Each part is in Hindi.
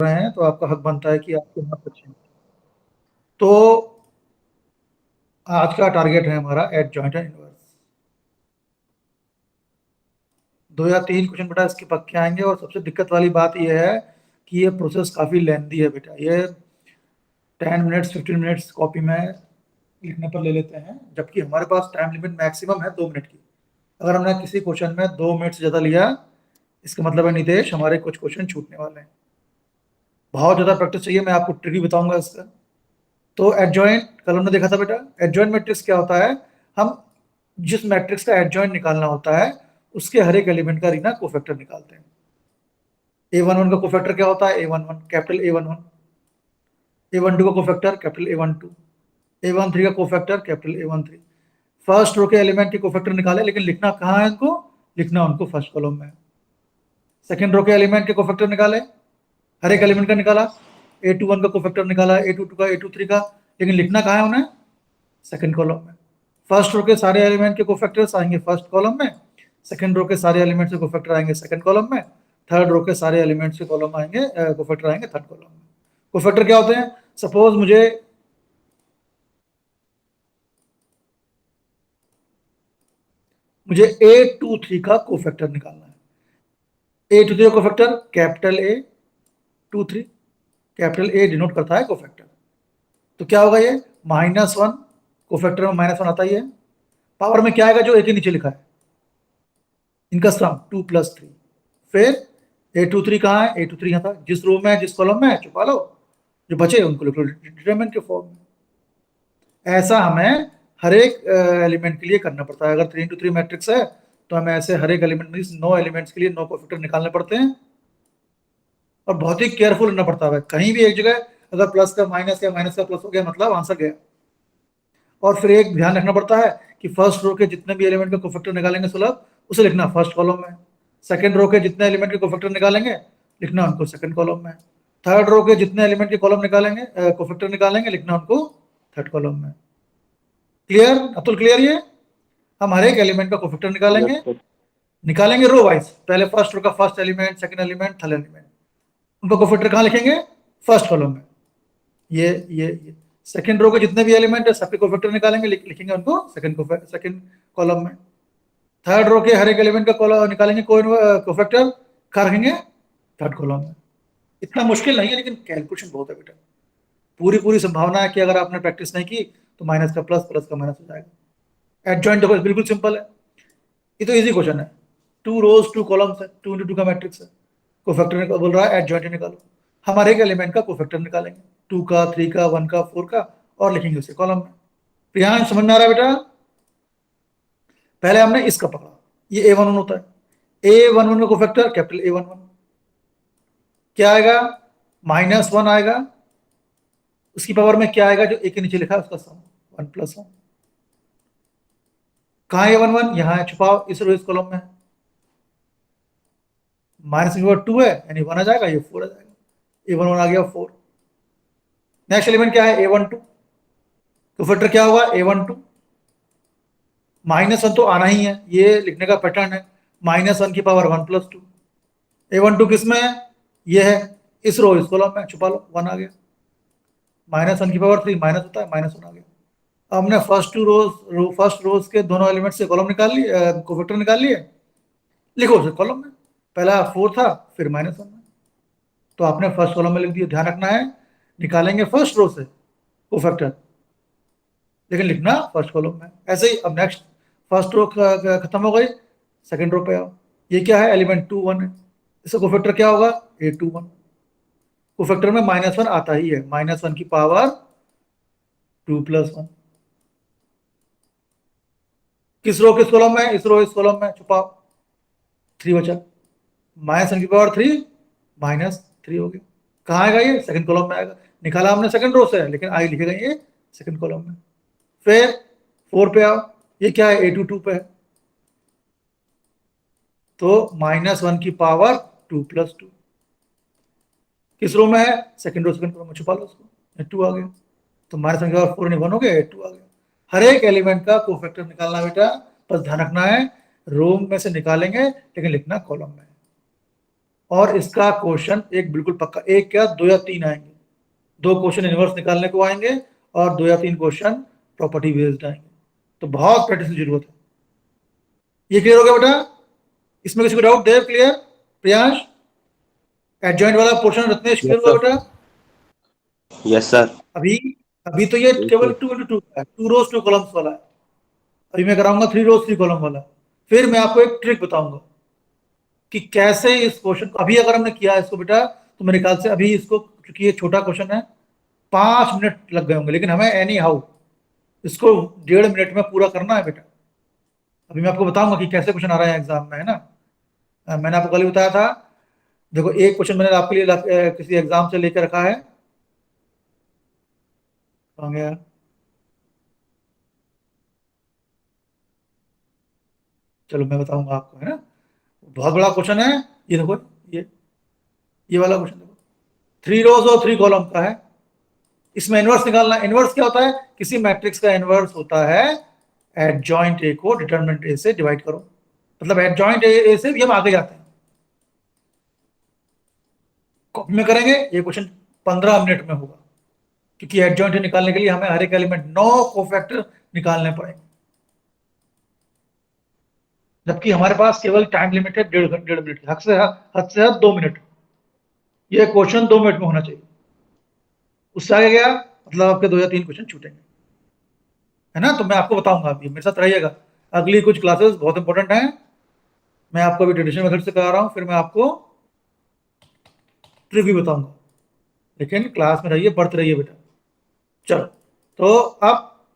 रहे हैं तो आपका हक बनता है कि आपके मार्क्स अच्छे हैं। तो आज का टारगेट है हमारा एडजॉइंट एंड इनवर्स। 2 या 3 क्वेश्चन बेटा इसके पक्के आएंगे और सबसे दिक्कत वाली बात यह है कि ये प्रोसेस काफ़ी लेंदी है बेटा। ये 10 मिनट्स 15 मिनट्स कॉपी में लिखने पर ले लेते हैं, जबकि हमारे पास टाइम लिमिट मैक्सिमम है 2 मिनट की। अगर हमने किसी क्वेश्चन में 2 मिनट से ज़्यादा लिया, इसका मतलब है नितेश हमारे कुछ क्वेश्चन छूटने वाले हैं। बहुत ज़्यादा प्रैक्टिस चाहिए, मैं आपको ट्रिक भी बताऊंगा इसका। तो एडजॉइंट कल हमने देखा था बेटा, एडजॉइंट मैट्रिक्स क्या होता है। हम जिस मैट्रिक्स का एडजॉइंट निकालना होता है उसके हर एक एलिमेंट का रीना कोफैक्टर निकालते हैं। A11 का कोफैक्टर क्या होता है, A11 कैपिटल A11, A12 का कोफैक्टर कैपिटल A12, A13 का cofactor capital A13। First row के एलिमेंट के कोफैक्टर निकाले, लेकिन लिखना कहाँ है इनको, लिखना उनको फर्स्ट कॉलम में। सेकंड रो के एलिमेंट के कोफैक्टर निकाले, हर एक एलिमेंट का निकाला, A21 का कोफैक्टर निकाला, A22 का, A23 का, लेकिन लिखना कहाँ है उन्हें, सेकंड कॉलम में। फर्स्ट रो के सारे एलिमेंट के कोफैक्टर्स आएंगे फर्स्ट कॉलम में, सेकंड रो के सारे एलिमेंट्स के कोफैक्टर आएंगे सेकंड कॉलम में, थर्ड रो के सारे एलिमेंट्स के कॉलम आएंगे कोफैक्टर आएंगे थर्ड कॉलम में। कोफैक्टर क्या होते हैं, सपोज मुझे A23 का कोफैक्टर निकालना है। A23 का cofactor capital A23, capital A denote करता है कोफैक्टर। तो क्या होगा ये -1, कोफैक्टर में -1 आता ही है। पावर में क्या आएगा जो A के नीचे लिखा है, इनका सम 2 + 3। फिर A23 कहाँ है, A23 यहाँ था, जिस रो में है जिस कॉलम में है छुपा लो, जो बचे उनको लिख लो डिटरमिनेंट के फॉर्म में। ऐसा हमें हर एक एलिमेंट के लिए करना पड़ता है। अगर 3 × 3 मैट्रिक्स है तो हमें ऐसे हर एक एलिमेंट में 9 एलिमेंट्स के लिए 9 कोफैक्टर निकालने पड़ते हैं, और बहुत ही केयरफुल रहना पड़ता है। कहीं भी एक जगह अगर प्लस का माइनस या माइनस का प्लस हो गया मतलब आंसर गया। और फिर एक ध्यान रखना पड़ता है कि फर्स्ट रो के जितने भी एलिमेंट का कोफैक्टर निकालेंगे सुलभ, उसे लिखना फर्स्ट कॉलम में। सेकंड रो के जितने एलिमेंट के कोफैक्टर निकालेंगे, लिखना उनको सेकंड कॉलम में। थर्ड रो के जितने एलिमेंट के कॉलम निकालेंगे, कोफैक्टर निकालेंगे, लिखना उनको थर्ड कॉलम में। क्लियर अतुल, क्लियर ये। हम हर एक एलिमेंट का कोफैक्टर निकालेंगे, यस सर। निकालेंगे रो वाइज। पहले फर्स्ट रो का first element, second element, third element, उनका कोफैक्टर कहाँ लिखेंगे, फर्स्ट कॉलम में। ये सेकंड रो के जितने भी एलिमेंट है सबके कोफैक्टर निकालेंगे, लिखेंगे उनको सेकंड कॉलम में। थर्ड रो के हर एक एलिमेंट का कॉलम निकालेंगे, कोफैक्टर कहाँ रखेंगे, थर्ड कॉलम में। इतना मुश्किल नहीं है, लेकिन कैलकुलेशन बहुत है बेटा। पूरी पूरी संभावना है कि अगर आपने प्रैक्टिस नहीं की तो माइनस का प्लस, प्लस का माइनस हो जाएगा। एडजॉइंट देखो बिल्कुल सिंपल है, ये तो इजी क्वेश्चन है। 2 रोज 2 कॉलम्स है, 2 × 2 का मैट्रिक्स है, कोफैक्टर बोल रहा है एडजॉइंट निकालो। हम हर एक एलिमेंट का कोफैक्टर निकालेंगे, 2 का, 3 का, 1 का, 4 का, और लिखेंगे उसे कॉलम में। प्रियांश समझ में आ रहा है बेटा। पहले हमने इसका पकड़ा, ये A11 होता है। A11 का कोफैक्टर कैपिटल A11 क्या आएगा, -1 आएगा। उसकी पावर में क्या आएगा जो A के नीचे लिखा है उसका सम, 1 + 1। कहाँ है A11, यहाँ है, छुपाओ इस रो इस कॉलम में। माइनस की पावर 2 है यानी 1 आ जाएगा, ये 4 आ जाएगा। A11 आ गया 4। नेक्स्ट एलिमेंट क्या है, A12। तो फिल्टर क्या होगा, A12। -1 तो आना ही है, ये लिखने का पैटर्न है। -1 की पावर 1 + 2। A12 किस में है, ये है इस रो इस कॉलम में, छुपा लो 1 आ गया। -1 की पावर 3 माइनस होता है, -1 आ गया। अब हमने फर्स्ट रोज के दोनों एलिमेंट से कॉलम निकाल लिए, कोफैक्टर निकाल लिए, लिखो उसे कॉलम में। पहला 4 था, फिर -1 में, तो आपने फर्स्ट कॉलम में लिख दिया। ध्यान रखना है निकालेंगे फर्स्ट रो से कोफैक्टर, लेकिन लिखना फर्स्ट कॉलम में। ऐसे ही अब नेक्स्ट फर्स्ट रो खत्म हो गई, सेकंड रो पे आओ। ये क्या है, एलिमेंट 2 1 है, इसका कोफैक्टर क्या होगा, A21। कोफैक्टर में -1 आता ही है, -1 की पावर 2 + 1। किस रो किस कॉलम में, इस रो इस कॉलम में, छुपाओ 3 बचा। -1 की पावर 3 -3 हो गया। कहाँ आएगा ये, सेकंड कॉलम में आएगा। निकाला हमने सेकंड रो से, लेकिन आई लिखेगा ये सेकंड कॉलम में। फिर 4 पे आओ, ये क्या है, A22 पे है, तो -1 की पावर 2 + 2। किस रो में है, सेकंड रो सेकंड रो में, छुपा लो उसको, 2 आ गया। तो -1 की पावर 4 नहीं 1 हो गया, 2 आ गया। हर एक एलिमेंट का कोफैक्टर निकालना बेटा, बस ध्यान रखना है रो में से निकालेंगे लेकिन लिखना कॉलम में। और इसका क्वेश्चन एक बिल्कुल पक्का, एक क्या 2 या 3 आएंगे। 2 क्वेश्चन इनवर्स निकालने को आएंगे और 2 या 3 क्वेश्चन प्रॉपर्टी बेस्ड आएंगे। तो बहुत प्रैक्टिस की जरूरत है। ये क्लियर हो गया बेटा? इसमें किसी को डाउट? देव क्लियर? प्रियांश एडजॉइंट वाला पोर्शन रत्नेश क्लियर हुआ बेटा? Yes sir. अभी अभी तो ये केवल 2x2 है, 2 रोज 2 कॉलम्स वाला है। अभी मैं कराऊंगा 3 रोज 3 कॉलम वाला। फिर मैं आपको एक ट्रिक बताऊंगा कि कैसे इस क्वेश्चन को, अभी अगर हमने किया इसको बेटा, तो मेरे ख्याल से अभी इसको, क्योंकि ये छोटा क्वेश्चन है, 5 मिनट लग गए होंगे, लेकिन हमें एनी हाउ इसको 1.5 मिनट में पूरा करना है बेटा। अभी मैं आपको बताऊंगा कि कैसे क्वेश्चन आ रहा है एग्जाम में, है ना। मैंने आपको कल ही बताया था। देखो एक क्वेश्चन मैंने आपके लिए किसी एग्जाम से लेकर रखा है। कहाँ गया? चलो मैं बताऊंगा आपको, है ना। बहुत बड़ा क्वेश्चन है। ये देखो, ये वाला क्वेश्चन देखो, 3 रोज और 3 कॉलम का है। इसमें इनवर्स निकालना। इनवर्स क्या होता है? किसी मैट्रिक्स का इनवर्स होता है एडजॉइंट ए को डिटरमिनेंट ए से डिवाइड करो। मतलब एडजॉइंट ए से भी हम आगे जाते हैं। कॉपी में करेंगे ये क्वेश्चन, 15 मिनट में होगा, क्योंकि एडजॉइंट ए निकालने के लिए हमें हर एक एलिमेंट 9 कोफैक्टर निकालने पड़ेंगे, जबकि हमारे पास केवल टाइम लिमिट है 1.5 मिनट, हद से हद 2 मिनट। ये क्वेश्चन 2 मिनट में होना चाहिए। उससे आगे गया मतलब आपके 2 या 3 क्वेश्चन छूटेंगे, है ना। तो मैं आपको बताऊंगा, अभी मेरे साथ रहिएगा। अगली कुछ क्लासेस बहुत इंपॉर्टेंट हैं। मैं आपको अभी ट्रेडिशनल मेथड से करा रहा हूं, फिर मैं आपको ट्रिक भी बताऊंगा। लेकिन क्लास में रहिए, पढ़ते रहिए बेटा। चलो, तो अब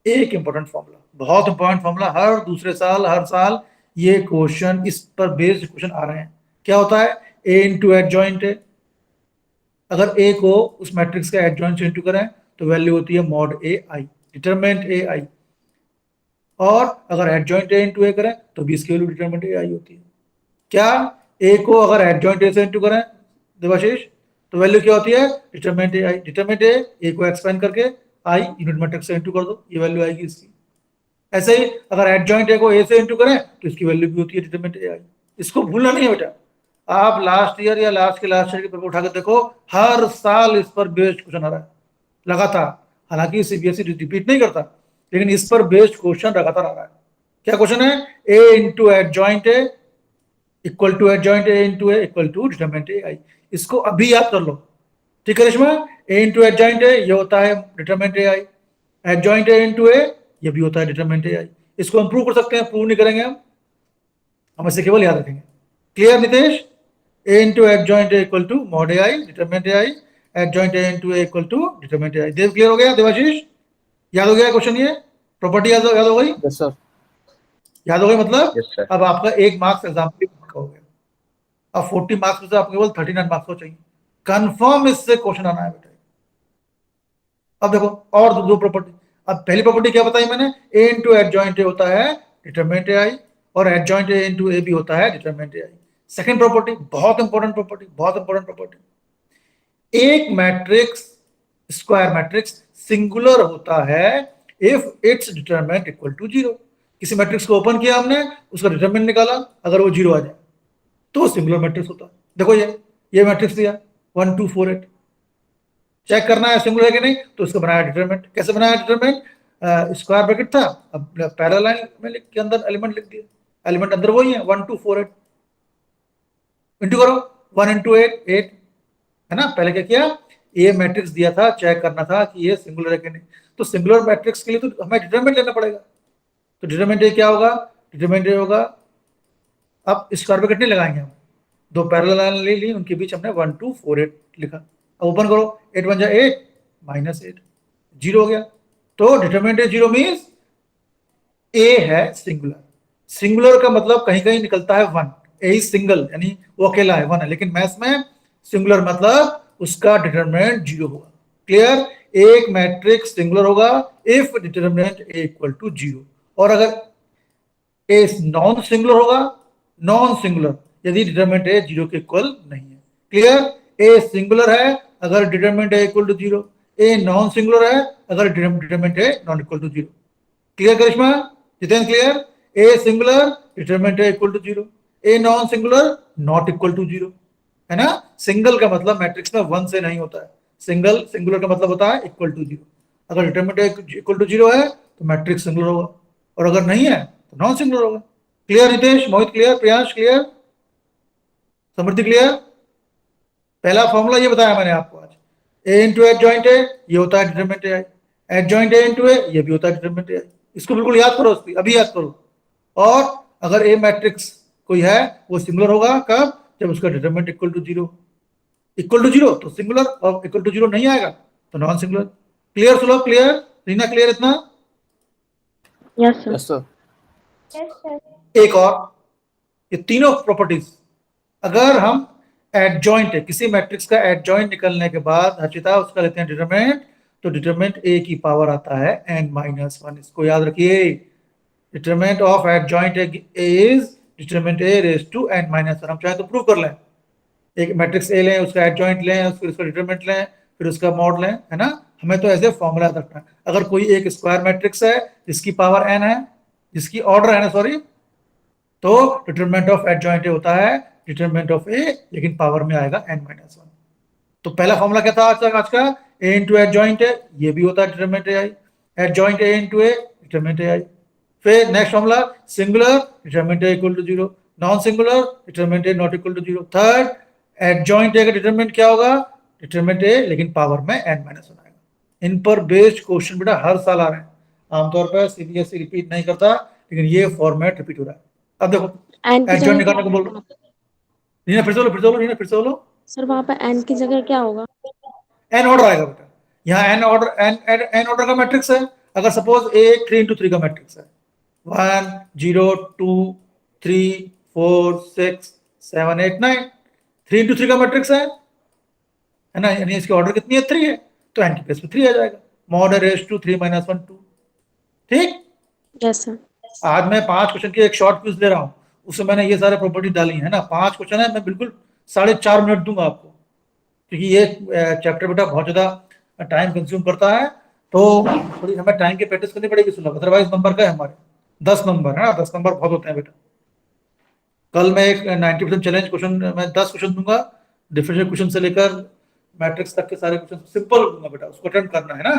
एक इंपॉर्टेंट फॉर्मूला, बहुत इंपॉर्टेंट फॉर्मूला, हर दूसरे साल हर साल ये क्वेश्चन, इस पर बेस्ड क्वेश्चन आ रहे हैं। क्या होता है? ए इंटू एडजॉइंट ए। अगर ए को उस मैट्रिक्स का एडजॉइंट से इंटू करें तो वैल्यू होती है mod A I, determinant A आई। और अगर एडजॉइंट ए इंटू ए करें तो भी इसकी वैल्यू डिटरमिनेंट ए आई होती है। क्या? ए को अगर एडजॉइंट ए से इंटू करें देवाशीष, तो वैल्यू क्या होती है? Determinant A I. डिटरमिनेंट ए को एक्सपेंड करके आई यूनिट मैट्रिक्स से इंटू कर दो, ये वैल्यू आएगी इसकी। ऐसे ही अगर एडजॉइंट ए को ए से इंटू करें तो इसकी वैल्यू भी होती है डिटरमिनेंट ए आई। इसको भूलना नहीं है बेटा। आप लास्ट ईयर या लास्ट के लास्ट ईयर के पेपर उठाकर देखो, हर साल इस पर बेस्ड क्वेश्चन आ रहा है लगातार। हालांकि सीबीएसई रिपीट नहीं करता, लेकिन इस पर बेस्ड क्वेश्चन लगातार आ रहा है। क्या क्वेश्चन है? A into adjoint A equal to adjoint A into A equal to determinant A I. इसको अभी याद कर लो, ठीक है Reshma. A into adjoint A ये होता है determinant A I, adjoint A into A ये भी होता है डिटरमिनेंट ए आई। इसको हम प्रूव कर सकते हैं, प्रूव नहीं करेंगे हम इसे केवल याद रखेंगे। Clear Nitesh? A into adjoint A equal to mod A I determinant A I, adjoint A into A equal to determinant A I. Dev clear हो गया? देवाशीष याद हो गया क्वेश्चन? ये प्रॉपर्टी याद हो गई? Yes sir. याद हो गई मतलब यस सर। अब आपका 1 मार्क्स एग्जाम के पक्का हो गया। अब 40 मार्क्स में से आपको केवल 39 मार्क्स हो चाहिए। कंफर्म इससे क्वेश्चन आना है बेटा। अब देखो और दो प्रॉपर्टी। अब पहली प्रॉपर्टी क्या बताई मैंने? ए इंटू एडजॉइंट ए होता है डिटरमिनेंट ए आई, और एडजॉइंट ए इंटू ए भी होता है determinant A I. Second property बहुत इंपॉर्टेंट प्रॉपर्टी, बहुत इंपॉर्टेंट प्रॉपर्टी, एक मैट्रिक्स, स्क्वायर मैट्रिक्स सिंगुलर होता है if it's determinant equal to 0। किसी मैट्रिक्स को ओपन किया हमने, उसका डिटरमिनेंट निकाला, अगर वो 0 आ जाए तो सिंगुलर मैट्रिक्स होता है। देखो ये मैट्रिक्स दिया 1 2 4 8, चेक करना है सिंगुलर है कि नहीं, तो इसको बनाया डिटरमिनेंट। कैसे बनाया डिटरमिनेंट? स्क्वायर ब्रैकेट था, अब पैरेलल लाइन में के अंदर एलिमेंट लिख दिया, एलिमेंट अंदर वही है 1 2 4 8, इंटू करो 1 इंटू 8 8, है ना। पहले क्या किया? ये मैट्रिक्स दिया था, चेक करना था कि ये सिंगुलर है कि नहीं। तो सिंगुलर मैट्रिक्स के लिए तो हमें डिटरमिनेंट लेना पड़ेगा। तो डिटरमिनेंट ये क्या होगा? डिटरमिनेंट ये होगा, अब स्क्वायर ब्रैकेट नहीं लगाएंगे हम, दो पैरेलल लाइन ले ली, उनके बीच हमने 1 2 4 8 लिखा। अब ओपन करो, 8 1 जा 8 माइनस 8, 0 हो गया। तो डिटरमिनेंट 0 मीन्स ए है सिंगुलर। सिंगुलर का मतलब कहीं कहीं निकलता है 1, ए सिंगल यानी वो अकेला है 1 है, लेकिन मैथ्स में सिंगुलर मतलब उसका डिटरमिनेंट 0 होगा। क्लियर? एक मैट्रिक्स सिंगुलर होगा if determinant A equal to 0, और अगर ए नॉन सिंगुलर होगा, नॉन सिंगुलर यदि डिटरमिनेंट ए 0 के इक्वल नहीं है। क्लियर? ए सिंगुलर है अगर determinant A equal to 0, A non singular है अगर determinant A non equal to 0। Clear Karishma? Jitendra clear? A singular determinant A equal to 0, A non singular not equal to 0। है ना। सिंगल का मतलब मैट्रिक्स में 1 से नहीं होता है, सिंगुलर का मतलब होता है इक्वल टू 0। अगर डिटरमिनेंट इक्वल टू 0 है तो मैट्रिक्स सिंगुलर होगा, और अगर नहीं है तो नॉन सिंगुलर होगा। Clear Nitesh, Mohit clear, Priyansh clear, Samriddhi clear. पहला फॉर्मूला ये बताया मैंने आपको आज, A into adjoint A ये होता है determinant A, adjoint A into A ये भी होता है डिटरमिनेंट ए। इसको बिल्कुल याद करो, अभी याद करो। और अगर ए मैट्रिक्स कोई है वो सिंगुलर होगा कब, जब उसका determinant equal to 0, equal to 0 तो सिंगुलर, और इक्वल टू 0 नहीं आएगा तो नॉन सिंगुलर। क्लियर सुलभ, क्लियर रीना, क्लियर इतना। Yes sir. Yes sir. एक और, ये तीनों प्रॉपर्टीज अगर हम एडजॉइंट है, किसी मैट्रिक्स का एडजॉइंट निकलने के बाद हर्षिता उसका लेते हैं डिटरमिनेंट, तो डिटरमिनेंट ए की पावर आता है n-1। इसको याद रखिए, determinant of adjoint A is determinant A raise to n-1। हम चाहे तो प्रूव कर लें, एक मैट्रिक्स ए लें, उसका एडजॉइंट लें, फिर उसका डिटरमिनेंट लें, फिर उसका मॉड लें, है ना। हमें तो ऐसे फॉर्मूला याद रखना है। अगर कोई एक स्क्वायर मैट्रिक्स है जिसकी पावर n है, जिसकी ऑर्डर है ना, सॉरी, तो डिटरमिनेंट ऑफ एडजॉइंट ए होता है डिटरमिनेंट ऑफ ए, लेकिन पावर में आएगा n-1। तो पहला फॉर्मूला क्या था आज का, ए इंटू एडजॉइंट ए ये भी होता है determinant A I, adjoint A into A determinant A I. फिर next formula, singular determinant A equal to 0, non singular determinant A not equal to 0। Third, adjoint A का डिटरमिनेंट क्या होगा, डिटरमिनेंट ए लेकिन पावर में n-1 आएगा। इन पर बेस्ड क्वेश्चन बेटा हर साल आ रहे हैं, आमतौर पर सीबीएसई रिपीट नहीं करता, लेकिन ये फॉर्मेट रिपीट हो रहा है। अब देखो एन की एडजॉइंट जगह निकालने को बोल रहा हूं, रीना फिर से बोलो, रीना फिर से बोलो। सर वहाँ पे एन की जगह क्या होगा? एन ऑर्डर आएगा बेटा, यहाँ एन ऑर्डर, एन ऑर्डर का मैट्रिक्स है। अगर सपोज ए 3x3 का मैट्रिक्स है, 1 0 2 3 4 6 7 8 9, 3x3 का मैट्रिक्स है ना, यानी इसकी ऑर्डर कितनी है, 3 है, तो एन की प्लेस में 3 आ जाएगा, मॉड रेज टू 3 - 1 2। ठीक। Yes sir. आज मैं 5 क्वेश्चन की एक शॉर्ट क्विज दे रहा हूँ, उसमें मैंने ये सारे प्रॉपर्टी डाली है ना। 5 क्वेश्चन है, मैं बिल्कुल 4.5 मिनट दूंगा आपको, क्योंकि ये चैप्टर बेटा बहुत ज्यादा टाइम कंज्यूम करता है, तो थोड़ी हमें टाइम की प्रैक्टिस करनी पड़ेगी सुलभ, अदरवाइज नंबर का है हमारे 10 नंबर है ना, 10 नंबर बहुत होते हैं बेटा। कल मैं एक 90% चैलेंज क्वेश्चन, मैं 10 क्वेश्चन दूंगा, डिफरेंशियल क्वेश्चन से लेकर मैट्रिक्स तक के सारे क्वेश्चन सिंपल दूंगा बेटा, उसको अटेम्प्ट करना है ना।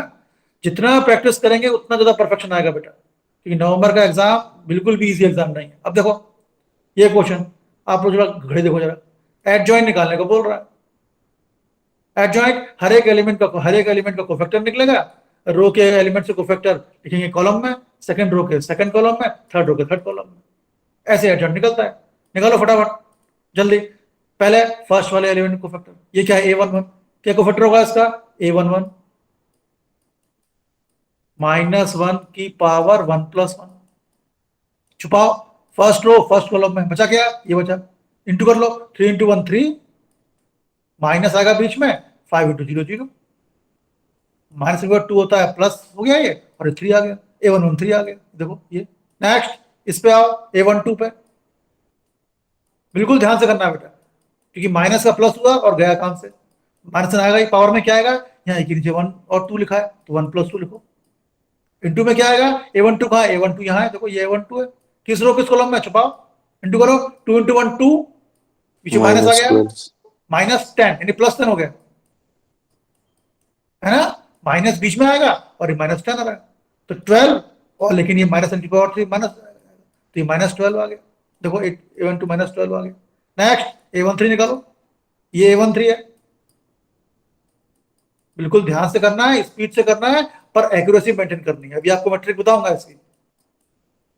जितना प्रैक्टिस करेंगे उतना ज्यादा परफेक्शन आएगा बेटा, क्योंकि नवंबर का एग्जाम बिल्कुल भी इजी एग्जाम नहीं है। अब देखो ये क्वेश्चन, आप लोग जरा घड़ी देखो जरा, एडजॉइंट निकालने को बोल रहा है। एडजॉइंट हर एक एलिमेंट का कोफैक्टर निकलेगा, रो के एलिमेंट से कोफैक्टर लिखेंगे कॉलम में, सेकंड रो के सेकंड कॉलम में, थर्ड रो के थर्ड कॉलम में, ऐसे एडजॉइंट निकलता है। निकालो फटाफट जल्दी। पहले फर्स्ट वाले एलिमेंट कोफैक्टर, ये क्या है, A11, क्या कोफैक्टर होगा इसका, A11 -1 की पावर 1 + 1। छुपाओ, फर्स्ट रो फर्स्ट कॉलम में, बचा क्या, ये बचा, इंटू कर लो, 3 × 1 3, माइनस आएगा बीच में, 5 × 0 0, माइनस के बाद 2 होता है, प्लस हो गया ये, और 3 आ गया, A11 3 आ गया। देखो ये, नेक्स्ट इस पे आओ, A12 पे, बिल्कुल ध्यान से करना है बेटा, क्योंकि माइनस का प्लस हुआ और गया काम से, माइनस आएगा, ये पावर में क्या आएगा, यहाँ एक नीचे 1 और 2 लिखा है, तो 1 + 2 लिखो। इंटू में क्या आएगा, A12 कहाँ है, A12 यहाँ है, देखो ये A12 है, किस रो किस कॉलम में, छुपाओ, इंटू करो, 2 × 1 2, पीछे माइनस आ गया, -10 यानी +10 हो गया, है ना। माइनस बीच में आएगा और ये -10 आ रहा है, तो 12, और लेकिन ये -3 माइनस, तो ये -12 आ गया। देखो A12 -12 आ गया। नेक्स्ट A13 निकालो, ये A13 है, बिल्कुल ध्यान से करना है, स्पीड से करना है, पर एक्यूरेसी मेंटेन करनी है। अभी आपको मैं ट्रिक बताऊंगा इसकी।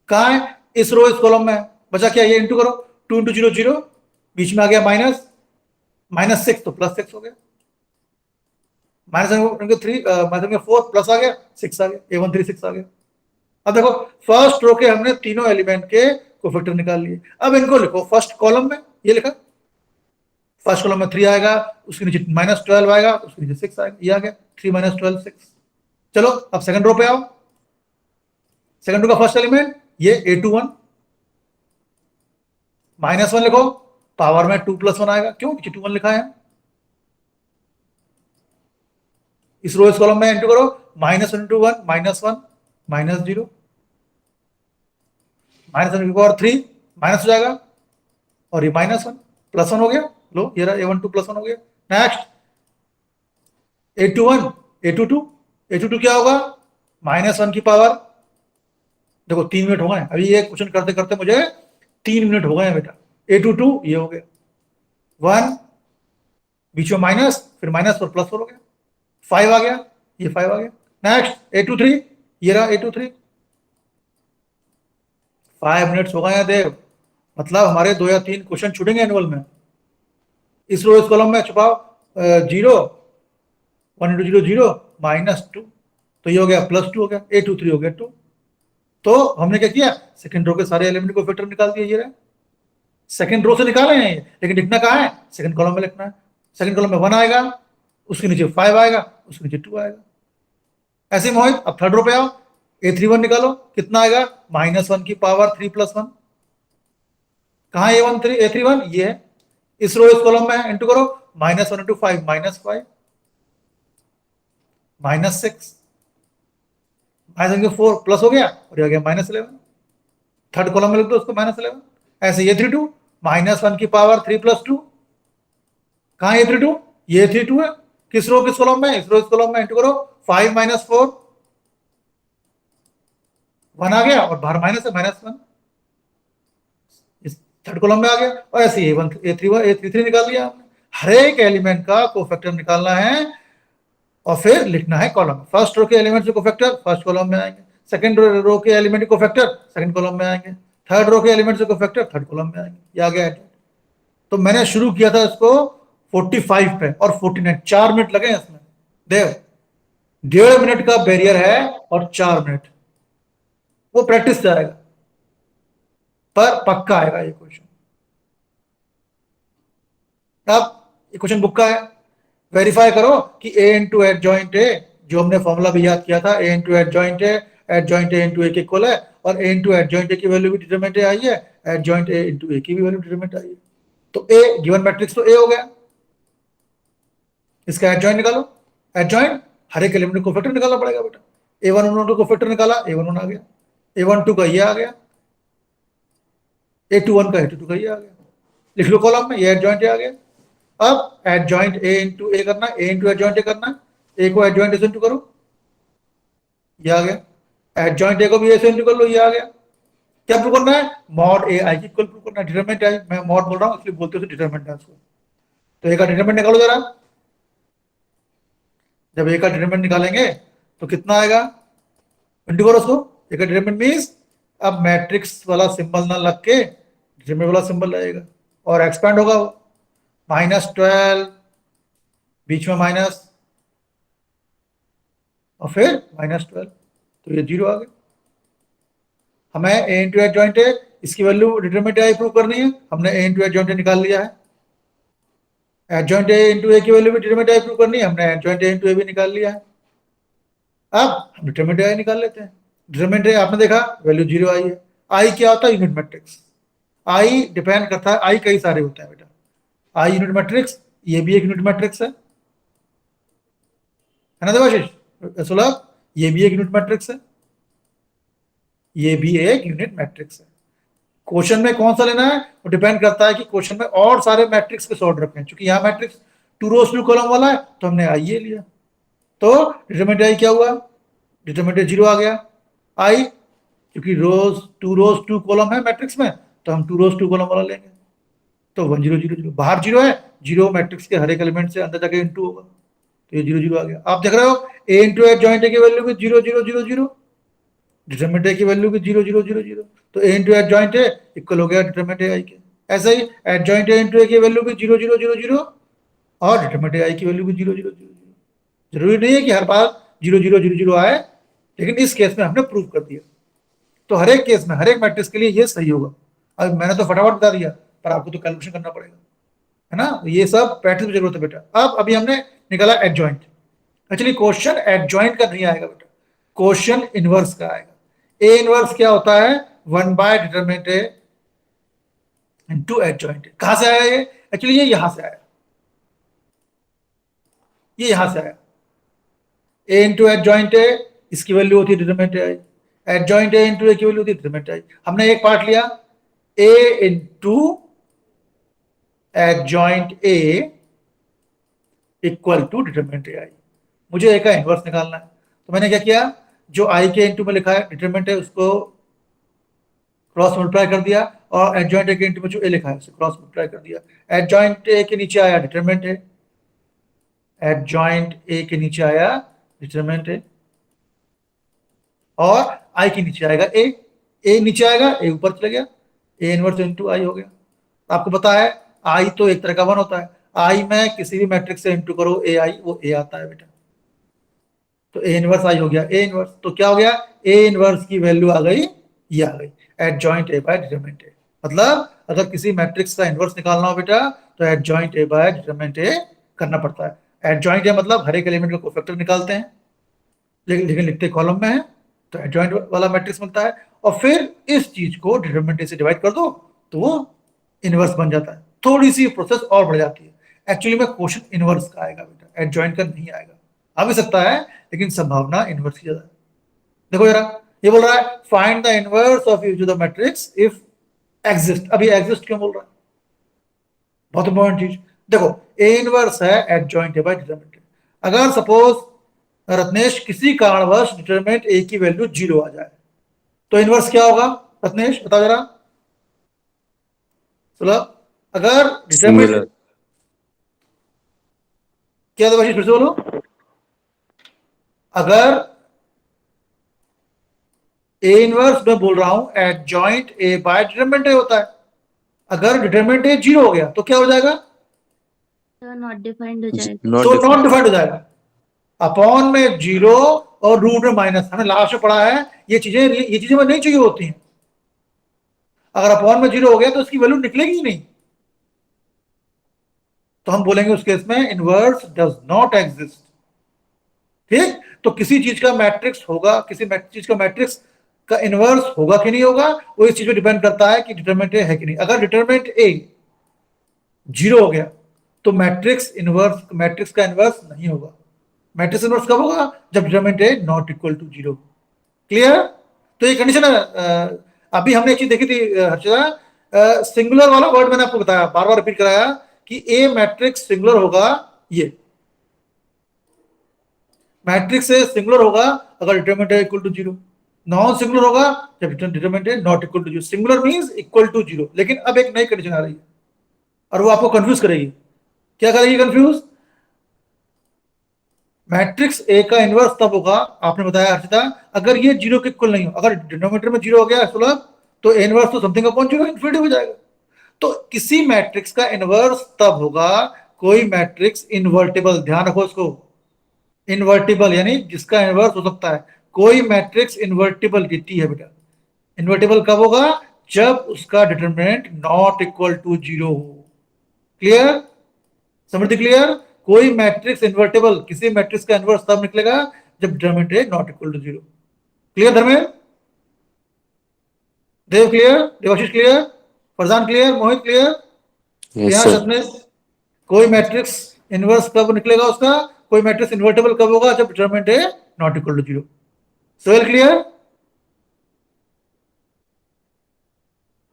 कहाँ है, इस रो इस कॉलम में, बचा क्या, ये इंटू करो, 2 × 0 0, बीच में आ गया -6 तो +6 हो गया, -4 प्लस आ गया 6 आ गया, A13 6 आ गया। अब देखो फर्स्ट रो के हमने तीनों एलिमेंट के कोफैक्टर निकाल लिए। अब इनको लिखो फर्स्ट कॉलम में, ये लिखा, फर्स्ट कॉलम में 3 आएगा, उसके नीचे -12 आएगा, उसके नीचे 6 आएगा, ये आ गया 3 - 12 6। चलो अब सेकंड रो पे आओ, सेकंड रो का फर्स्ट एलिमेंट ये A21, -1 लिखो, पावर में 2 + 1 आएगा, क्यों, नीचे 21 लिखा है। इस रो इस कॉलम में एंटर करो, -1 × 1 -1 -0, -1 की पावर 3 माइनस हो जाएगा, और ये -1 +1 हो गया, लो ये रहा A12 +1 हो गया। नेक्स्ट A21 A22 क्या होगा -1 की पावर, देखो 3 मिनट हो गए अभी ये क्वेश्चन करते करते मुझे 3 मिनट हो गए बेटा। A22 ये हो गया 1 बीच में माइनस फिर माइनस और प्लस हो गया 5 आ गया, ये 5 आ गया। नेक्स्ट A23 ये रहा A23 5 मिनट्स हो गए हैं देव, मतलब हमारे 2 या 3 क्वेश्चन छूटेंगे एनुअल में। इस रो इस कॉलम में छुपाओ 0 1 इंटू 0 0 -2 तो ये हो गया +2 हो गया A23 हो गया 2। तो हमने क्या किया सेकंड रो के सारे एलिमेंट को फैक्टर निकाल दिए, ये रहा सेकंड रो से निकाले हैं लेकिन लिखना कहाँ है सेकंड कॉलम में लिखना है। सेकंड कॉलम में 1 आएगा, उसके नीचे 5 आएगा, उसके नीचे 2 आएगा। ऐसे मोहित अब थर्ड रो पे आओ A31 निकालो कितना आएगा -1 की पावर 3 + 1। कहाँ A31 ये है, इस रो इस कॉलम में इंटू करो -1 इंटू 5 -5 -6 -4 प्लस हो गया और ये आ गया -11। थर्ड कॉलम में लिख दो उसको -11। ऐसे ये 32 -1 की पावर 3 + 2 कहाँ A32 ये 32 है, किस रो किस कॉलम में इस रो इस कॉलम में इंटू करो 5 -4 1 आ गया और बाहर माइनस है -1 इस थर्ड कॉलम में आ गया। और ऐसे A1 A33 निकाल लिया आपने। हर एक एलिमेंट का कोफैक्टर निकालना है और फिर लिखना है कॉलम। फर्स्ट रो के एलिमेंट से कोफैक्टर फर्स्ट कॉलम में आएंगे, सेकंड रो के एलिमेंट कोफैक्टर सेकंड कॉलम में आएंगे, थर्ड रो के एलिमेंट से कोफैक्टर थर्ड कॉलम में आएंगे। ये आ गया। तो मैंने शुरू किया था इसको 45 पे और 49 4 मिनट लगे इसमें देव, 1.5 मिनट का बैरियर है और 4 मिनट, वो प्रैक्टिस से आएगा पर पक्का आएगा ये क्वेश्चन। अब ये क्वेश्चन बुक का है, वेरीफाई करो कि A इंटू एडजॉइंट ए जो हमने फॉर्मूला भी याद किया था A into adjoint A into A के इक्वल है और A इंटू एडजॉइंट ए की वैल्यू भी डिटरमिनेंट आई है, एडजॉइंट A इंटू ए की भी वैल्यू डिटरमिनेंट आई है। तो A गिवन मैट्रिक्स तो A हो गया, इसका एडजॉइंट निकालो। एडजॉइंट हर एक एलिमेंट को फैक्टर निकालना पड़ेगा बेटा। A1 को फैक्टर निकाला A11 आ गया, A12 का ये आ गया, A21 का A22 का ये आ गया। लिख लो कॉलम में ये एडजॉइंट आ गया। अब एडजॉइंट A इंटू ए करना, A इंटू एडजॉइंट ए करना, A को एडजॉइंट ए से इंटू करो ये आ गया, एडजॉइंट ए को भी ए से इंटू कर लो ये आ गया। क्या प्रूव करना है मॉड ए आई की इक्वल प्रूव करना है, डिटरमिनेंट आई मैं मॉड बोल रहा हूँ इसलिए बोलते हो डिटरमिनेंट है उसको। तो ए का डिटरमिनेंट निकालो जरा, जब ए का डिटरमिनेंट निकालेंगे तो कितना आएगा इंटू करो उसको। ए का डिटरमिनेंट मींस अब मैट्रिक्स वाला सिंबल ना लग के डिटरमिनेंट वाला सिंबल लगेगा और एक्सपैंड होगा -12 बीच में माइनस और फिर -12 तो ये 0 आ गया। हमें A इंटू एडजॉइंट है इसकी वैल्यू डिटरमिनेंट आई प्रूव करनी है, हमने A इंटू एडजॉइंट निकाल लिया है। एडजॉइंट A इंटू ए की वैल्यू भी डिटरमिनेंट आई प्रूव करनी है, हमने एडजॉइंट A इंटू ए भी निकाल लिया है। अब हम डिटरमिनेंट आई निकाल लेते हैं। डिटरमिनेंट आई आपने देखा वैल्यू 0 आई है। आई क्या होता है यूनिट मैट्रिक्स, आई डिपेंड करता है, आई कई सारे होते हैं बेटा। आई यूनिट मैट्रिक्स, ये भी एक यूनिट मैट्रिक्स है ना देवाशीष सुलभ, ये भी एक यूनिट मैट्रिक्स है, ये भी एक यूनिट मैट्रिक्स है। क्वेश्चन में कौन सा लेना है वो डिपेंड करता है कि क्वेश्चन में और सारे मैट्रिक्स के सॉर्ट रखे हैं, क्योंकि यहाँ मैट्रिक्स 2 रोज 2 कॉलम वाला है तो हमने आई ये लिया। तो डिटरमिनेंट आई क्या हुआ, डिटरमिनेंट 0 आ गया। आई क्योंकि टू रोज 2 कॉलम है मैट्रिक्स में तो हम 2 रोज 2 कॉलम वाला लेंगे। तो 1 0 0 0 बाहर 0 है, 0 मैट्रिक्स के हर एक एलिमेंट से अंदर जाके इंटू होगा तो ये 0 0 आ गया। आप देख रहे हो ए इंटू एडजॉइंट ए की वैल्यू भी 0 0 0 0, डिटरमिनेंट ए की वैल्यू भी 0 0 0 0, तो ए इंटू एडजॉइंट ए इक्वल हो गया डिटरमिनेंट ए आई के। ऐसे ही एडजॉइंट ए इंटू ए की वैल्यू भी 0 0 0 0 और डिटरमिनेंट ए आई की वैल्यू भी 0 0 0 0। जरूरी नहीं है कि हर बार 0 0 0 0 आए, लेकिन इस केस में हमने प्रूव कर दिया। तो हर एक केस में हर एक मैट्रिक्स के लिए ये सही होगा। अब मैंने तो फटाफट बता दिया पर आपको तो कैलकुलेशन करना पड़ेगा, है ना। ये सब प्रैक्टिस की जरूरत है बेटा। अब अभी हमने निकाला एडजॉइंट, एक्चुअली क्वेश्चन एडजॉइंट का नहीं आएगा बेटा, क्वेश्चन इनवर्स का आएगा। ए इनवर्स क्या होता है 1 by determinant A into adjoint A. कहां से आया ये, एक्चुअली ये यहां से आया, ये यहां से आया। ए इंटू एडजॉइंट ए इसकी वैल्यू होती है determinant I, adjoint A into A की वैल्यू होती है डिटरमिनेंट आई। हमने एक पार्ट लिया A into adjoint A equal to determinant A I. मुझे ए का इनवर्स निकालना है, तो मैंने क्या किया, जो आई के इंटू में लिखा है डिटरमिनेंट है उसको क्रॉस मल्टीप्लाई कर दिया, और एडजॉइंट ए के इंटू में जो ए लिखा है उसे क्रॉस मल्टीप्लाई कर दिया। एडजॉइंट ए के नीचे आया डिटरमिनेंट है, एडजॉइंट ए के नीचे आया डिटरमिनेंट है, और आई के नीचे आएगा ए, ए नीचे आएगा ए ऊपर चले गया, ए इनवर्स इंटू आई हो गया। आपको पता है आई तो एक तरह का वन होता है, आई में किसी भी मैट्रिक्स से इंटू करो ए आई वो ए आता है बेटा, तो ए इनवर्स आई हो गया ए इनवर्स। तो क्या हो गया, ए इनवर्स की वैल्यू आ गई, ये आ गई adjoint A by determinant A. मतलब अगर किसी मैट्रिक्स का इनवर्स निकालना हो बेटा तो adjoint A by determinant A करना पड़ता है। एडजॉइंट ए मतलब हर एक एलिमेंट का कोफैक्टर निकालते हैं, लेकिन लिखते कॉलम में है, तो एडजॉइंट वाला मैट्रिक्स मिलता है, और फिर इस चीज को डिटरमिनेंट ए से डिवाइड कर दो तो वो इनवर्स बन जाता है। थोड़ी सी प्रोसेस और बढ़ जाती है, एक्चुअली में क्वेश्चन इनवर्स का आएगा बेटा, एडजॉइंट का नहीं आएगा। आ भी सकता है लेकिन संभावना इनवर्स की ज्यादा है। देखो जरा, ये बोल रहा है find the inverse of each of the matrix if exist. अभी एग्जिस्ट क्यों बोल रहा है, बहुत इंपॉर्टेंट चीज। देखो ए इनवर्स है एडजॉइंट ए बाय डिटरमिनेंट। अगर सपोज रत्नेश किसी कारणवश डिटरमिनेंट ए की वैल्यू 0 आ जाए तो इनवर्स क्या होगा, रत्नेश बताओ जरा। चलो अगर डिटरमिनेंट सिंगुलर। क्या था, फिर से बोलो। अगर ए इनवर्स मैं बोल रहा हूं adjoint A by determinant A होता है, अगर डिटरमिनेंट ए 0 हो गया तो क्या हो जाएगा, नॉट डिफाइंड हो जाएगा, नॉट तो नॉट डिफाइंड। डिफाइंड हो जाएगा। अपॉन में 0 और रूट में माइनस, हमने लास्ट में पढ़ा है ये चीजें हमें नहीं चाहिए होती हैं। अगर अपॉन में 0 हो गया तो इसकी वैल्यू निकलेगी ही नहीं, तो हम बोलेंगे उस केस में इनवर्स डज नॉट एग्जिस्ट। ठीक, तो किसी चीज का मैट्रिक्स होगा, किसी चीज का मैट्रिक्स का इनवर्स होगा कि नहीं होगा, वो इस चीज पे डिपेंड करता है कि डिटरमिनेंट ए है कि नहीं। अगर डिटरमिनेंट ए 0 हो गया तो मैट्रिक्स का इनवर्स नहीं होगा। मैट्रिक्स इनवर्स कब होगा, जब determinant A not equal to 0। Clear, तो ये कंडीशन है। अभी हमने एक चीज देखी थी हर्षदा, सिंगुलर वाला वर्ड मैंने आपको बताया, बार बार रिपीट कराया कि ए मैट्रिक्स सिंगुलर होगा, ये मैट्रिक्स से सिंगुलर होगा अगर डिटरमिनेंट है इक्वल टू 0, नॉन सिंगुलर होगा जब डिटरमिनेंट है not equal to 0। Singular means equal to 0, लेकिन अब एक नई कंडीशन आ रही है और वो आपको कंफ्यूज करेगी। क्या करेगी कंफ्यूज, मैट्रिक्स ए का इनवर्स तब होगा, आपने बताया हर्षिता, अगर ये 0 के इक्वल नहीं हो। अगर डिनोमिनेटर में 0 हो गया सुलभ, तो ए इनवर्स तो समथिंग अपॉन 0 इन्फिनिटी हो जाएगा। तो किसी मैट्रिक्स का इनवर्स तब होगा कोई मैट्रिक्स इनवर्टिबल, ध्यान रखो इसको, इनवर्टिबल यानी जिसका इनवर्स हो सकता है। कोई मैट्रिक्स इनवर्टिबिलिटी है बेटा, इन्वर्टिबल कब होगा, जब उसका डिटरमिनेंट नॉट इक्वल टू 0 हो। क्लियर, समझ क्लियर, कोई मैट्रिक्स इन्वर्टिबल, किसी मैट्रिक्स का इनवर्स तब निकलेगा जब डिटरमिनेंट है not equal to 0। Clear Dharmendra, Dev clear, Devashish clear, Farzan clear, Mohit clear, yes sir. सपने। कोई मैट्रिक्स इनवर्स कब निकलेगा उसका, कोई मैट्रिक्स इन्वर्टिबल कब होगा, जब डिटरमिनेंट है not equal to 0। Sohail clear,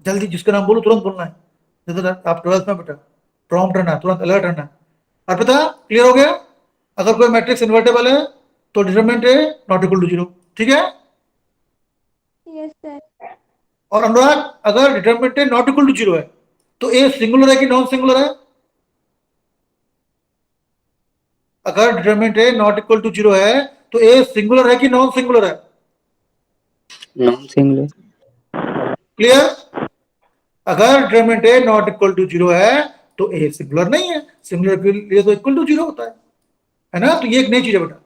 जल्दी जिसका नाम बोलो तुरंत बोलना है, जैसे आप 12th में बेटा प्रॉम्प्ट रहना है, तुरंत अलर्ट रहना है। अर्पिता क्लियर हो गया, अगर कोई मैट्रिक्स इन्वर्टेबल है तो डिटरमिनेंट है नॉट इक्वल टू 0, ठीक है। Yes sir. और अनुराग, अगर डिटरमिनेंट है नॉट इक्वल टू 0 है तो ए सिंगुलर है कि नॉन सिंगुलर है, अगर डिटरमिनेंट है नॉट इक्वल टू 0 है तो ए सिंगुलर है कि नॉन सिंगुलर है, नॉन सिंगुलर। क्लियर। अगर डिटरमिनेंट है नॉट इक्वल टू 0 है तो ए सिंगुलर नहीं है, सिंगुलर के लिए तो इक्वल टू 0 होता है ना। तो ये एक नई चीज है बेटा,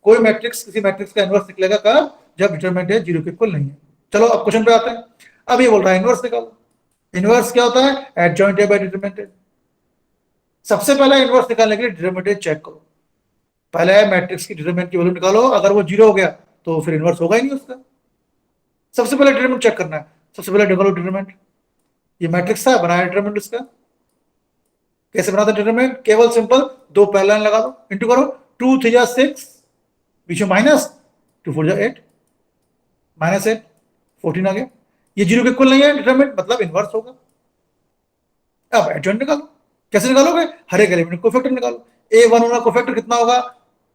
कोई मैट्रिक्स किसी मैट्रिक्स का इनवर्स निकलेगा कब, जब डिटरमिनेंट है 0 के इक्वल नहीं है। चलो अब क्वेश्चन पे आते हैं। अब ये बोल रहा है इनवर्स निकालो। इनवर्स क्या होता है, एडजॉइंट ए बाय डिटरमिनेंट। सबसे पहले इनवर्स निकालने के लिए डिटरमिनेंट चेक करो, पहले मैट्रिक्स की डिटरमिनेंट की वैल्यू निकालो, अगर वो 0 हो गया तो फिर इनवर्स होगा ही नहीं उसका। सबसे पहले डिटरमिनेंट चेक करना है, सबसे पहले निकालो डिटरमिनेंट। ये मैट्रिक्स था, बनाया डिटरमिनेंट इसका। कैसे बनाता डिटरमिनेंट, केवल सिंपल दो पहला लाइन लगा दो, इंटू करो, 2 3 6, बीच में माइनस, 2 4 8, -8, 14 आ गया। ये 0 के इक्वल नहीं है डिटरमिनेंट, मतलब इनवर्स होगा। अब एडजॉइंट निकालो, कैसे निकालोगे? हर एक एलिमेंट कोफैक्टर निकालो। A11 का कोफैक्टर कितना होगा?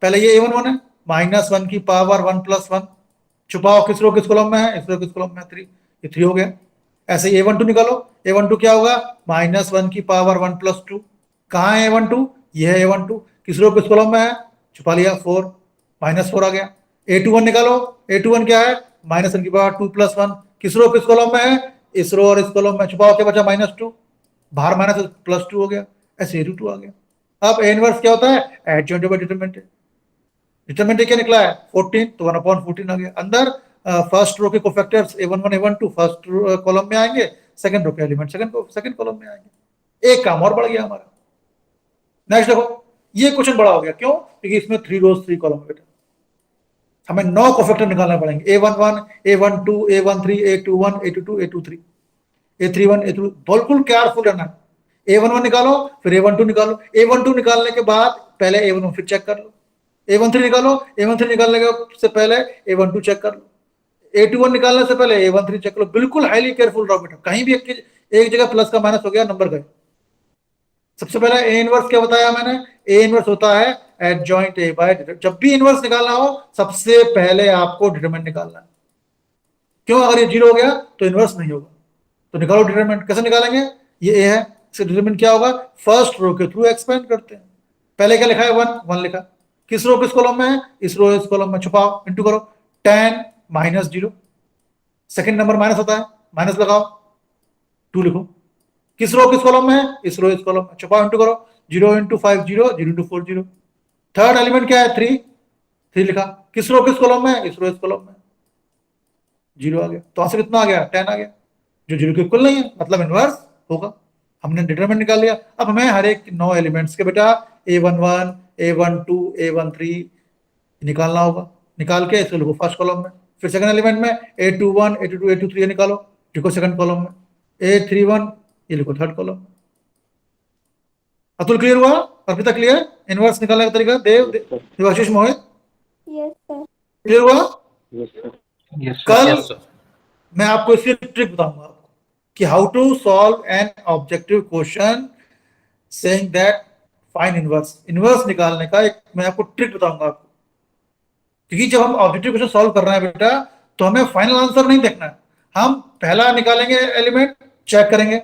पहले ये A11 है, -1 की पावर 1 + 1, छुपाओ किस रो किस कॉलम में है, इस रो किस कॉलम में है, 3, ये 3 हो गया। ऐसे ही A12 निकालो। A12 क्या होगा? -1 की पावर 1 + 2, कहाँ है A12? ये है A12, किस रो किस कॉलम में है, छुपा लिया, 4, -4 आ गया। A21 निकालो। A21 क्या है? -1 की पावर 2 + 1, किस रो किस कॉलम में है, इस रो और इस कॉलम में, छुपाओ क्या बचा, -2, बाहर माइनस +2 हो गया, ऐसे A22 आ गया। अब A इनवर्स क्या होता है? Adjoint bye determinant. डिटरमिनेंट क्या निकला है? 14, तो 1/14 आ गया। अंदर फर्स्ट रो के cofactors A11 A12 first column में आएंगे, सेकंड रो के एलिमेंट सेकंड कॉलम में आएंगे। एक काम और बढ़ गया हमारा। नेक्स्ट देखो, ये क्वेश्चन बड़ा हो गया, क्यों? क्योंकि इसमें 3 रोज 3 कॉलम है बेटा, हमें 9 कोफैक्टर निकालना पड़ेंगे। A11 A12 A13 A21 A22 A23 A31 A32, बिल्कुल केयरफुल रहना है। A11 निकालो, फिर A12 निकालो। A12 निकालने के बाद पहले A11 फिर चेक कर लो। A13 निकालो, A13 निकालने से पहले A12 चेक कर लो। A21 निकालने से पहले A13 चेक कर लो। बिल्कुल हाईली केयरफुल रहो बेटा, कहीं भी एक जगह प्लस का माइनस हो गया, नंबर गए। सबसे पहले A इनवर्स क्या बताया मैंने? A इनवर्स होता है एडजॉइंट A बाय डिटरमिनेंट। जब भी इनवर्स निकालना हो, सबसे पहले आपको डिटरमिनेंट निकालना है। क्यों? अगर ये 0 हो गया तो इनवर्स नहीं होगा। तो निकालो डिटरमिनेंट। कैसे निकालेंगे? ये A है, इसका डिटरमिनेंट क्या होगा? फर्स्ट रो के थ्रू एक्सपेंड करते हैं। पहले क्या लिखा है? 1 लिखा। किस रो किस कॉलम में है? इस रो इस कॉलम में, छुपाओ, इंटू करो, 10 - 0, सेकंड नंबर माइनस होता है, माइनस लगाओ, 2 लिखो। किस रो किस कॉलम में है? इस रो इस कॉलम में, छुपाओ, इंटू करो, 0 × 5 0 0 × 4 0। थर्ड एलिमेंट क्या है? 3 लिखा। किस रो किस कॉलम में है? इस रो इस कॉलम में, 0 आ गया। तो आंसर कितना आ गया? 10 आ गया, जो 0 के इक्वल नहीं है, मतलब इनवर्स होगा। हमने डिटरमिनेंट निकाल लिया। अब हमें हर एक 9 एलिमेंट्स के बेटा A11 A12 A13 निकालना होगा। निकाल के इसको लिखो फर्स्ट कॉलम में। फिर सेकंड एलिमेंट में A21 A22 A23 निकालो, लिखो सेकंड कॉलम में। A31 ये लिखो थर्ड कॉलम में। अतुल क्लियर हुआ? अर्पिता क्लियर? इनवर्स निकालने का तरीका? देवाशीष मोहित Yes, sir. क्लियर हुआ? Yes, sir. कल मैं आपको इसकी ट्रिक बताऊंगा आपको कि how to solve an objective question saying that find inverse. Inverse निकालने का एक मैं आपको ट्रिक बताऊंगा आपको, क्योंकि जब हम ऑब्जेक्टिव क्वेश्चन सॉल्व कर रहे हैं बेटा, तो हमें फाइनल आंसर नहीं देखना है। हम पहला निकालेंगे एलिमेंट, चेक करेंगे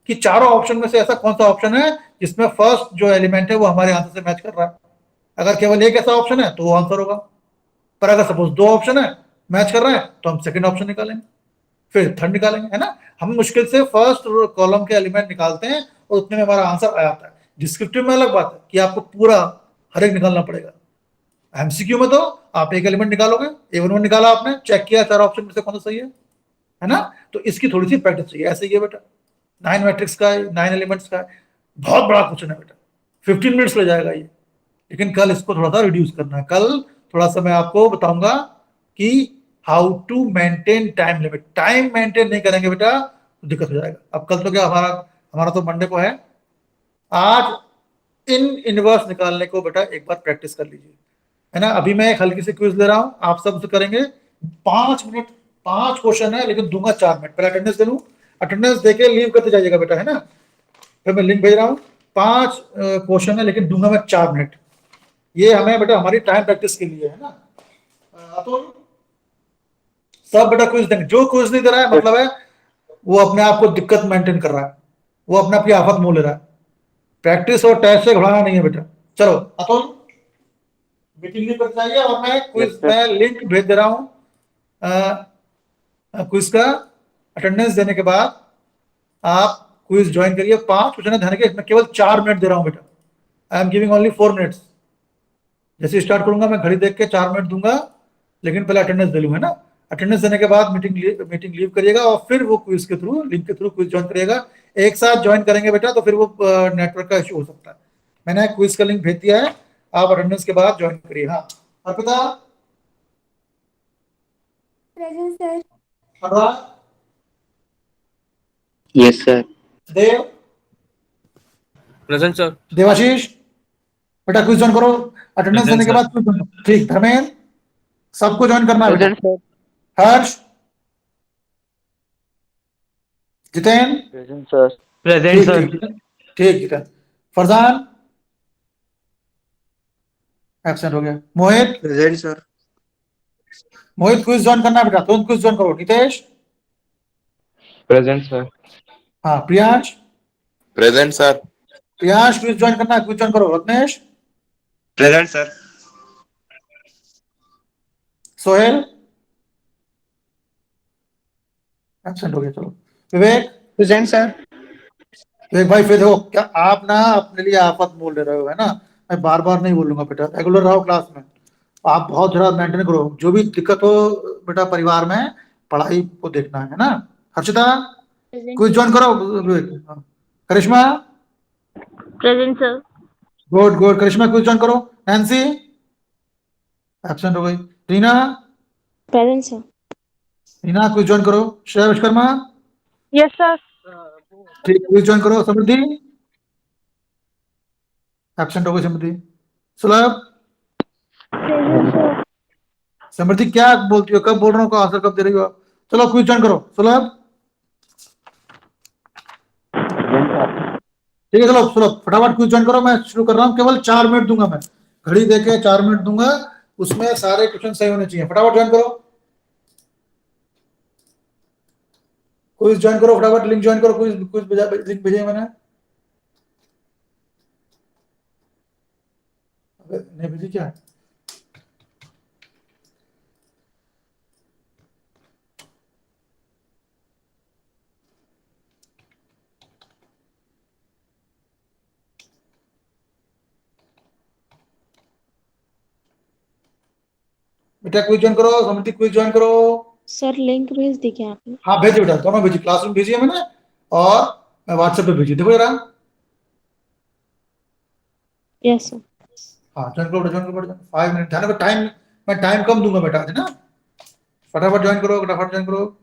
कि चारों ऑप्शन में से ऐसा कौन सा ऑप्शन है जिसमें फर्स्ट जो एलिमेंट है वो हमारे आंसर से मैच कर रहा है। अगर केवल एक ऐसा ऑप्शन है तो वो आंसर होगा, पर अगर सपोज 2 ऑप्शन है मैच कर रहा है तो हम सेकंड ऑप्शन निकालेंगे, फिर थर्ड निकालेंगे, है ना। हम मुश्किल से फर्स्ट कॉलम के एलिमेंट निकालते हैं और उतने में हमारा आंसर आ जाता है। डिस्क्रिप्टिव में अलग बात है कि आपको पूरा हर एक निकालना पड़ेगा। एमसीक्यू में तो आप एक एलिमेंट निकालोगे, A11 निकाला आपने, चेक किया 4 ऑप्शन में से कौन सा सही है ना। तो इसकी थोड़ी सी प्रैक्टिस चाहिए। ऐसे ही है बेटा, 9 मैट्रिक्स का है, 9 एलिमेंट्स का है, बहुत बड़ा क्वेश्चन है बेटा, 15 मिनट्स ले जाएगा ये। लेकिन कल इसको थोड़ा सा रिड्यूस करना है। कल थोड़ा सा मैं आपको बताऊंगा कि how to maintain time limit. Time maintain नहीं करेंगे बेटा तो दिक्कत हो जाएगा। अब कल तो क्या, हमारा हमारा तो मंडे को है। आज इन इनवर्स निकालने को बेटा एक बार प्रैक्टिस कर लीजिए, है ना। अभी मैं एक हल्की सी क्विज ले रहा हूं, आप सब उसे करेंगे। 5 मिनट, 5 क्वेश्चन है, लेकिन दूंगा 4 मिनट। पहले अटेंडेंस दे लूं, अटेंडेंस देके लीव करते जाइएगा बेटा, है ना। फिर मैं लिंक भेज रहा हूँ। 5 क्वेश्चन है, लेकिन दूंगा मैं 4 मिनट। ये हमें बेटा हमारी टाइम प्रैक्टिस के लिए है ना। तो सब बेटा क्विज देंगे। जो क्विज नहीं दे रहा है मतलब है वो अपने आप को दिक्कत मेंटेन कर रहा है, वो अपने आप की आफत मोल ले रहा है। प्रैक्टिस और टेस्ट से घबराना नहीं है बेटा। चलो अतुल मीटिंग नहीं कर चाहिए, और मैं क्विज में लिंक भेज दे रहा हूँ क्विज का। अटेंडेंस देने के बाद आप क्विज ज्वाइन करिए। 5 क्वेश्चन ध्यान के, मैं केवल 4 मिनट दे रहा हूँ बेटा। I am giving only 4 minutes. जैसे स्टार्ट करूंगा मैं घड़ी देख के 4 मिनट दूंगा, लेकिन पहले अटेंडेंस दे लूंगा ना। अटेंडेंस देने के बाद मीटिंग लीव करिएगा, और फिर वो क्विज के थ्रू, लिंक के थ्रू क्विज ज्वाइन करिएगा। एक साथ ज्वाइन करेंगे बेटा तो फिर वो नेटवर्क का इशू हो सकता है। मैंने क्विज का लिंक भेज दिया है, आप अटेंडेंस के बाद ज्वाइन करिए। हाँ अर्पिता, Present, sir. अनुराग, Yes, sir. देव, प्रेजेंट सर। देवाशीष, बेटा क्विज ज्वाइन करो। अटेंडेंस देने के बाद क्विज ज्वाइन करो। ठीक, धर्मेंद्र, सबको ज्वाइन करना है बेटा। sir. Harsh, Jiten, Present, sir. Present ठीक सर। ठीक ठीक, जितेन फरजान एब्सेंट हो गया। Mohit, present sir. Mohit quiz join करना है बेटा, तुम क्विज ज्वाइन करो। Nitesh, present sir. हाँ Priyansh, present sir. Priyansh quiz join करना है, क्विज ज्वाइन करो। Ratnesh, present sir. Sohail absent हो गया। चलो विवेक, प्रेजेंट सर। विवेक भाई फिर देखो, क्या आप ना अपने लिए आफत बोल ले रहे हो, है ना? मैं बार बार नहीं बोलूंगा बेटा, रेगुलर रहो क्लास में। आप बहुत जरा मेंटेन करो, जो भी दिक्कत हो बेटा परिवार में, पढ़ाई को देखना है ना। हर्षिता क्विज ज्वाइन करो। विवेक, हाँ। Karishma, present sir. Good good, Karishma quiz join करो। नैन्सी एब्सेंट हो गई। Reena, present sir. Reena quiz join करो। Shreya Vishwakarma, yes sir. ठीक, क्विज ज्वाइन करो। समृद्धि एब्सेंट हो गई। समृद्धि, सुलभ, प्रेजेंट सर। समृद्धि क्या बोलती हो, कब बोल रहा हूँ आंसर कब दे रही हो आप? चलो क्विज ज्वाइन करो। सुलभ, ठीक है चलो सुलभ फटाफट क्विज ज्वाइन करो। मैं शुरू कर रहा हूँ, केवल 4 मिनट दूंगा मैं, घड़ी देके 4 मिनट दूंगा, उसमें सारे क्वेश्चन सही होने चाहिए। फटाफट ज्वाइन करो, क्विज ज्वाइन करो फटाफट, लिंक ज्वाइन करो। क्विज क्विज लिंक भेजे मैंने, नहीं भेजी क्या? बेटा क्विज ज्वाइन करो, समृद्धि क्विज ज्वाइन करो। सर लिंक भेज दी क्या आपने? हाँ भेजी बेटा, दोनों भेजी, क्लासरूम भेजी है मैंने और व्हाट्सएप पे भेजी, देखो जरा। Yes sir. हाँ ज्वाइन करो, ज्वाइन करो बेटा, 5 मिनट ध्यान रखो टाइम, मैं टाइम कम दूंगा बेटा, है ना? फटाफट ज्वाइन करो, फटाफट ज्वाइन करो।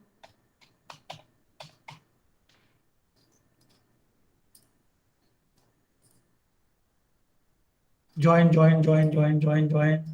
Join join join join join join.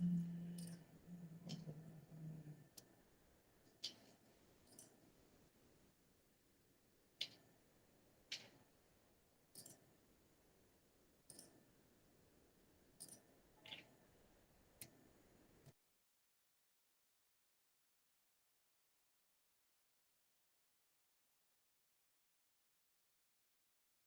हम्म,